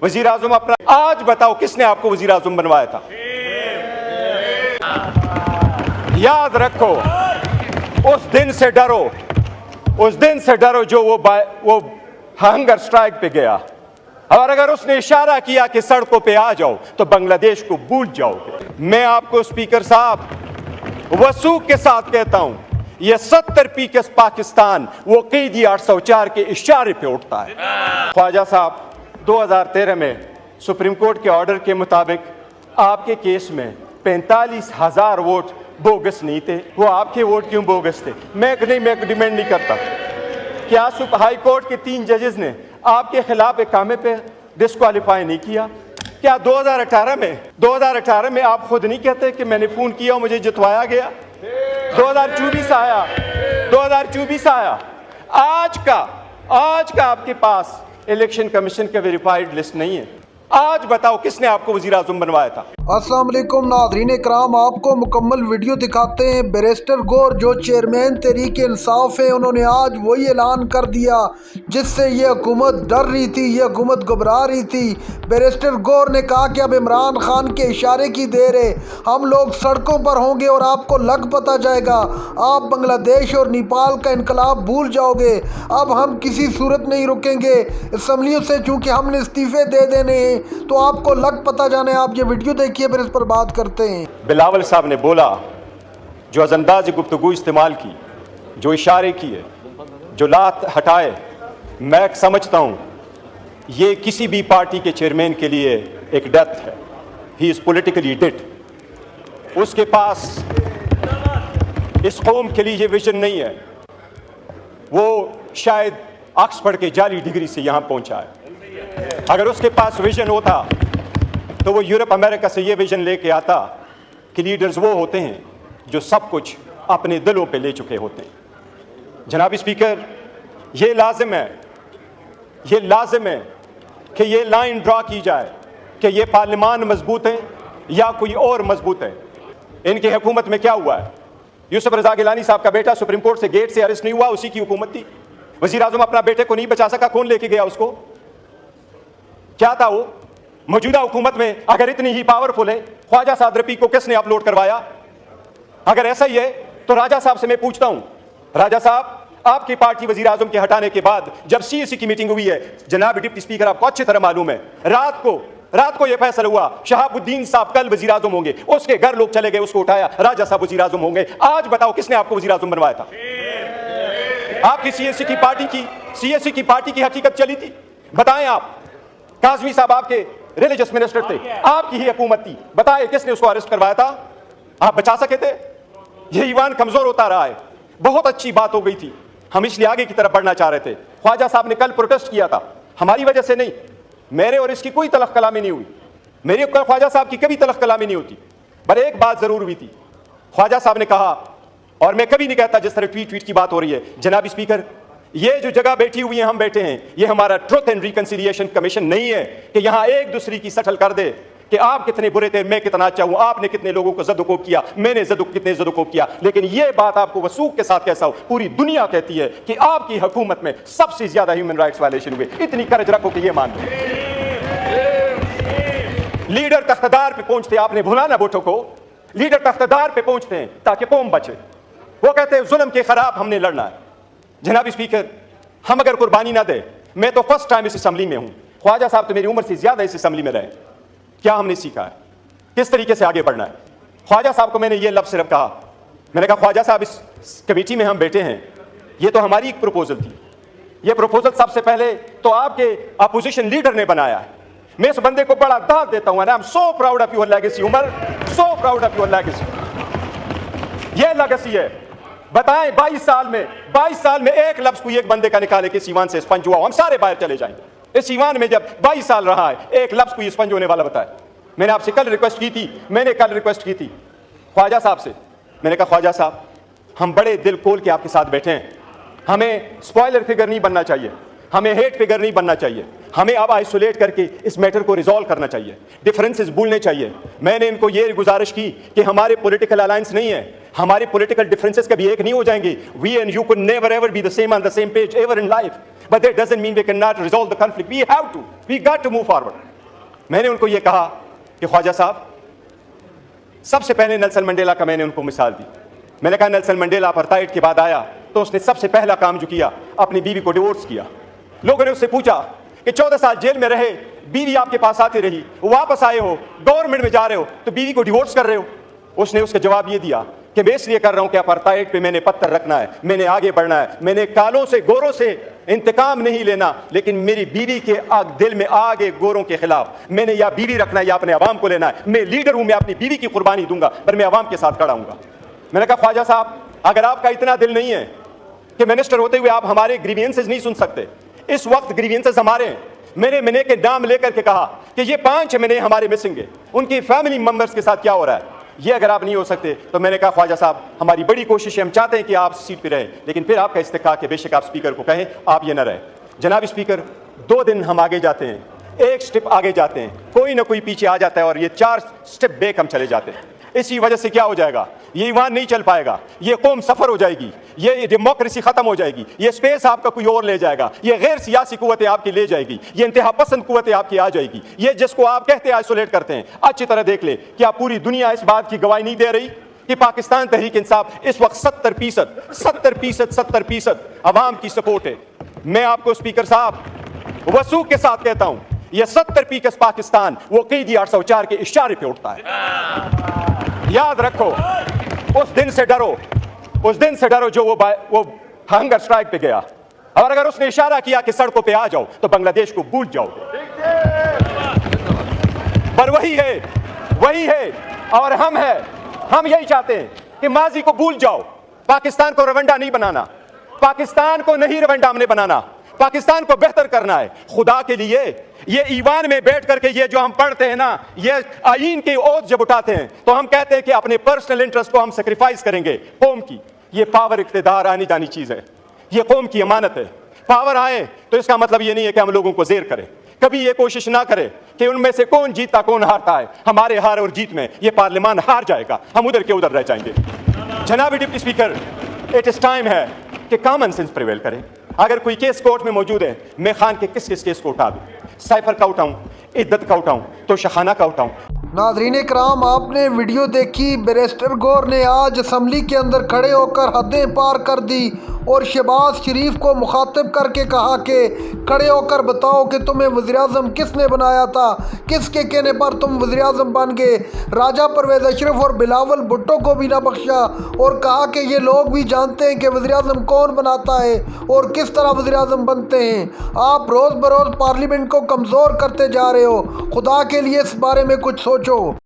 वजीर आजम अपना, आज बताओ किसने आपको वजीर आजम बनवाया था? याद रखो, उस दिन से डरो, उस दिन से डरो जो वो हंगर स्ट्राइक पे गया। और अगर उसने इशारा किया कि सड़कों पे आ जाओ तो बांग्लादेश को भूल जाओगे। मैं आपको स्पीकर साहब वसूख के साथ कहता हूं, ये 70 पीके पाकिस्तान वो कैदी 804 के इशारे पे उठता है। ख्वाजा साहब 2013 में सुप्रीम कोर्ट के ऑर्डर के मुताबिक आपके केस में 45,000 वोट बोगस नहीं थे। वो आपके वोट क्यों बोगस थे? मैं डिमेंड नहीं करता। क्या हाई कोर्ट के 3 जजेस ने आपके खिलाफ इकामे पे डिस्क्वालीफाई नहीं किया? क्या 2018 में आप खुद नहीं कहते कि मैंने फोन किया और मुझे जितवाया गया? 2024 आया। आज का आपके पास इलेक्शन कमीशन का वेरीफाइड लिस्ट नहीं है। आज बताओ किसने आपको वजीर आजम बनवाया था? अस्सलाम वालेकुम नाज़रीन इकराम, आपको मुकम्मल वीडियो दिखाते हैं। बैरिस्टर गौर जो चेयरमैन तहरीक इंसाफ है, उन्होंने आज वही ऐलान कर दिया जिससे ये हुकूमत डर रही थी, ये हुकूमत घबरा रही थी। बैरिस्टर गौर ने कहा कि अब इमरान खान के इशारे की देर है, हम लोग सड़कों पर होंगे और आपको लग पता जाएगा, आप बांग्लादेश और नेपाल का इनकलाब भूल जाओगे। अब हम किसी सूरत नहीं रुकेंगे असम्बलियों से, चूँकि हमने इस्तीफे दे देने हैं, तो आपको लग पता जाने। आप ये वीडियो देखिए, फिर इस पर बात करते हैं। बिलावल साहब ने बोला, जो अजंदाज गुफ्तगू इस्तेमाल की, जो इशारे किए, जो लात हटाए, मैं समझता हूं ये किसी भी पार्टी के चेयरमैन के लिए एक डेथ है। He is politically dead. उसके पास इस कौम के लिए ये विजन नहीं है। वो शायद ऑक्सफोर्ड के जाली डिग्री से यहां पहुंचा है। अगर उसके पास विजन होता तो वो यूरोप अमेरिका से ये विजन लेके आता कि लीडर्स वो होते हैं जो सब कुछ अपने दिलों पे ले चुके होते हैं। जनाब स्पीकर, ये लाजिम है कि ये लाइन ड्रा की जाए कि ये पार्लियामान मजबूत है या कोई और मजबूत है। इनकी हुकूमत में क्या हुआ है? यूसुफ रजा गिलानी साहब का बेटा सुप्रीम कोर्ट से गेट से अरेस्ट नहीं हुआ, उसी की हुकूमत थी। वजीर आजम अपना बेटे को नहीं बचा सका, कौन लेके गया उसको? क्या था वो? मौजूदा हुकूमत में अगर इतनी ही पावरफुल है, ख्वाजा साद रफीक को किसने अपलोड करवाया? अगर ऐसा ही है तो राजा साहब से मैं पूछता हूं, राजा साहब आपकी पार्टी वजीर आजम के हटाने के बाद जब सीएसी की मीटिंग हुई है, जनाब डिप्टी स्पीकर आपको अच्छी तरह मालूम है, रात को यह फैसला हुआ शहाबुद्दीन साहब कल वजीर आजम होंगे, उसके घर लोग चले गए, उसको उठाया, राजा साहब वजीर आजम होंगे। आज बताओ किसने आपको वजीर आजम बनवाया था? आपकी सीएसी की पार्टी की हकीकत चली थी? बताएं आप। काजमी साहब आपके रिलीजियस मिनिस्टर थे, आपकी ही हुकूमत थी, बताएं किसने उसको अरेस्ट करवाया था? आप बचा सके थे? ये ईमान कमजोर होता रहा है। बहुत अच्छी बात हो गई थी, हम इसलिए आगे की तरफ बढ़ना चाह रहे थे। ख्वाजा साहब ने कल प्रोटेस्ट किया था, हमारी वजह से नहीं, मेरे और इसकी कोई तलख कलामी नहीं हुई, मेरी ख्वाजा साहब की कभी तलख कलामी नहीं होती। पर एक बात जरूर हुई थी, ख्वाजा साहब ने कहा, और मैं कभी नहीं कहता जिस तरह ट्वीट की बात हो रही है, जनाब स्पीकर ये जो जगह बैठी हुई है, हम बैठे हैं, ये हमारा ट्रुथ एंड रिकंसिलिएशन कमीशन नहीं है कि यहां एक दूसरे की सटल कर दे कि आप कितने बुरे थे, मैं कितना अच्छा हूं, आपने कितने लोगों को ज़दुकोब किया, मैंने कितने ज़दुकोब किया। लेकिन यह बात आपको वसूख के साथ कैसा हो, पूरी दुनिया कहती है कि आपकी हुकूमत में सबसे ज्यादा ह्यूमन राइट्स वायलेशन हुए। इतनी करज रखो कि यह मान लो। लीडर तख्तदार पे पहुंचते, आपने भुला ना वोटों को, लीडर तख्तदार पे पहुंचते हैं ताकि कौम बचे। वो कहते हैं जुल्म के खिलाफ हमने लड़ना है। जनाब स्पीकर, हम अगर कुर्बानी ना दे, मैं तो फर्स्ट टाइम इस असेंबली में हूं, ख्वाजा साहब तो मेरी उम्र से ज्यादा इस असेंबली में रहे, क्या हमने सीखा है, किस तरीके से आगे बढ़ना है? ख्वाजा साहब को मैंने ये लफ्ज़ सिर्फ कहा, मैंने कहा ख्वाजा साहब इस कमेटी में हम बैठे हैं, ये तो हमारी एक प्रपोजल थी, ये प्रपोजल सबसे पहले तो आपके अपोजिशन लीडर ने बनाया है। मैं इस बंदे को बड़ा दाद देता हूं, I am so proud of your legacy Umar, so proud of your legacy. ये लेगेसी है। बताएं 22 साल में एक लफ्ज कोई एक बंदे का निकाले कि सीवान से स्पंज हुआ, हम सारे बाहर चले जाएंगे। इस सीवान में जब 22 साल रहा है, एक लफ्ज कोई स्पंज होने वाला बताए। मैंने आपसे कल रिक्वेस्ट की थी ख्वाजा साहब से, मैंने कहा ख्वाजा साहब हम बड़े दिल खोल के आपके साथ बैठे हैं, हमें स्पॉइलर फिगर नहीं बनना चाहिए, हमें हेट फिगर नहीं बनना चाहिए, हमें अब आइसोलेट करके इस मैटर को रिजॉल्व करना चाहिए, डिफरेंसेस भूलने चाहिए। मैंने इनको ये गुजारिश की कि हमारे पॉलिटिकल अलायंस नहीं है, हमारे पॉलिटिकल डिफरेंसेस कभी एक नहीं हो जाएंगे। We and you could never ever be the same on the same page ever in life, but that doesn't mean we can not resolve the conflict. We have to, we got to move forward. میں نے ان کو یہ کہا کہ خواجہ صاحب، سب سے پہلے Nelson Mandela کا میں نے ان کو مثال دی. میں نے کہا نیلسن منڈیلا اپارٹائڈ کے بعد آیا تو اس نے سب سے پہلا کام جو کیا اپنی بیوی کو ڈیورس کیا. لوگوں نے اس سے پوچھا کہ 14 سال جیل میں رہے، بیوی آپ کے پاس آتی رہی، واپس آئے ہو، گورنمنٹ میں جا رہے ہو تو بیوی کو ڈیورس کر رہے ہو. اس نے اس کا جواب یہ دیا کہ میں اس لیے کر رہا ہوں کہ اپارٹائڈ پہ میں نے پتھر رکھنا ہے، میں نے آگے بڑھنا ہے، میں نے کالوں سے گوروں سے انتقام نہیں لینا، لیکن میری بیوی کے دل میں آگے گوروں کے خلاف میں نے یا بیوی رکھنا ہے یا اپنے عوام کو لینا ہے. میں لیڈر ہوں، میں اپنی بیوی کی قربانی دوں گا پر میں عوام کے ساتھ کھڑا ہوں گا. میں نے کہا خواجہ صاحب، اگر آپ کا اتنا دل نہیں ہے کہ منسٹر ہوتے ہوئے آپ ہمارے گریوینسز نہیں سن سکتے، اس وقت گریوینسز ہمارے ہیں. میں نے کے نام لے کر کے کہا کہ یہ 5 مہینے ہمارے مسنگ ہیں، ان کی فیملی ممبرز کے ساتھ کیا ہو رہا ہے، یہ اگر آپ نہیں ہو سکتے تو میں نے کہا خواجہ صاحب ہماری بڑی کوشش ہے، ہم چاہتے ہیں کہ آپ سیٹ پہ رہیں، لیکن پھر آپ کا استحقاق کہ بے شک آپ اسپیکر کو کہیں آپ یہ نہ رہیں. جناب اسپیکر، 2 دن ہم آگے جاتے ہیں، 1 سٹیپ آگے جاتے ہیں، کوئی نہ کوئی پیچھے آ جاتا ہے اور یہ 4 سٹیپ بیک ہم چلے جاتے ہیں. اسی وجہ سے کیا ہو جائے گا، یہ ایوان نہیں چل پائے گا، یہ قوم سفر ہو جائے گی، یہ ڈیموکریسی ختم ہو جائے گی، یہ سپیس آپ کا کوئی اور لے جائے گا، یہ غیر سیاسی قوتیں آپ کی لے جائے گی، یہ انتہا پسند قوتیں آپ کی آ جائے گی. یہ جس کو آپ کہتے ہیں آئسولیٹ کرتے ہیں، اچھی طرح دیکھ لیں کیا پوری دنیا اس بات کی گواہی نہیں دے رہی کہ پاکستان تحریک انصاف اس وقت 70% عوام کی سپورٹ ہے. میں آپ کو اسپیکر صاحب وثوق کے ساتھ کہتا ہوں، یہ 70% پاکستان وہ قیدی 804 کے اشارے پہ اٹھتا ہے. یاد رکھو، اس دن سے ڈرو جو وہ ہنگر سٹرائک پہ گیا، اور اگر اس نے اشارہ کیا کہ سڑکوں پہ آ جاؤ تو بنگلہ دیش کو بھول جاؤ گے. پر وہی ہے اور ہم یہی چاہتے ہیں کہ ماضی کو بھول جاؤ. پاکستان کو روانڈا نہیں بنانا، پاکستان کو نہیں روانڈا نے بنانا، پاکستان کو بہتر کرنا ہے. خدا کے لیے یہ ایوان میں بیٹھ کر کے یہ جو ہم پڑھتے ہیں نا، یہ آئین کی اوت جب اٹھاتے ہیں تو ہم کہتے ہیں کہ اپنے پرسنل انٹرسٹ کو ہم سیکریفائز کریں گے قوم کی. یہ پاور اقتدار آنی جانی چیز ہے، یہ قوم کی امانت ہے. پاور آئے تو اس کا مطلب یہ نہیں ہے کہ ہم لوگوں کو زیر کریں. کبھی یہ کوشش نہ کرے کہ ان میں سے کون جیتا کون ہارتا ہے. ہمارے ہار اور جیت میں یہ پارلیمان ہار جائے گا، ہم ادھر کے ادھر رہ جائیں گے. جناب deputy speaker, it is time ہے کہ کامن سینس پریویل کریں. اگر کوئی کیس کورٹ میں موجود ہے، میں خان کے کس کیس کو اٹھا دوں؟ سائفر کا اٹھاؤں، عدت کا اٹھاؤں، تو شخانہ کا اٹھاؤں. ناظرین کرام، آپ نے ویڈیو دیکھی. بیرسٹر گور نے آج اسمبلی کے اندر کھڑے ہو کر حدیں پار کر دی اور شہباز شریف کو مخاطب کر کے کہا کہ کھڑے ہو کر بتاؤ کہ تمہیں وزیراعظم کس نے بنایا تھا، کس کے کہنے پر تم وزیراعظم بن گئے. راجہ پرویز اشرف اور بلاول بھٹو کو بھی نہ بخشا اور کہا کہ یہ لوگ بھی جانتے ہیں کہ وزیراعظم کون بناتا ہے اور کس طرح وزیراعظم بنتے ہیں. آپ روز بروز پارلیمنٹ کو کمزور کرتے جا رہے ہو. خدا کے لیے اس بارے میں کچھ سوچو.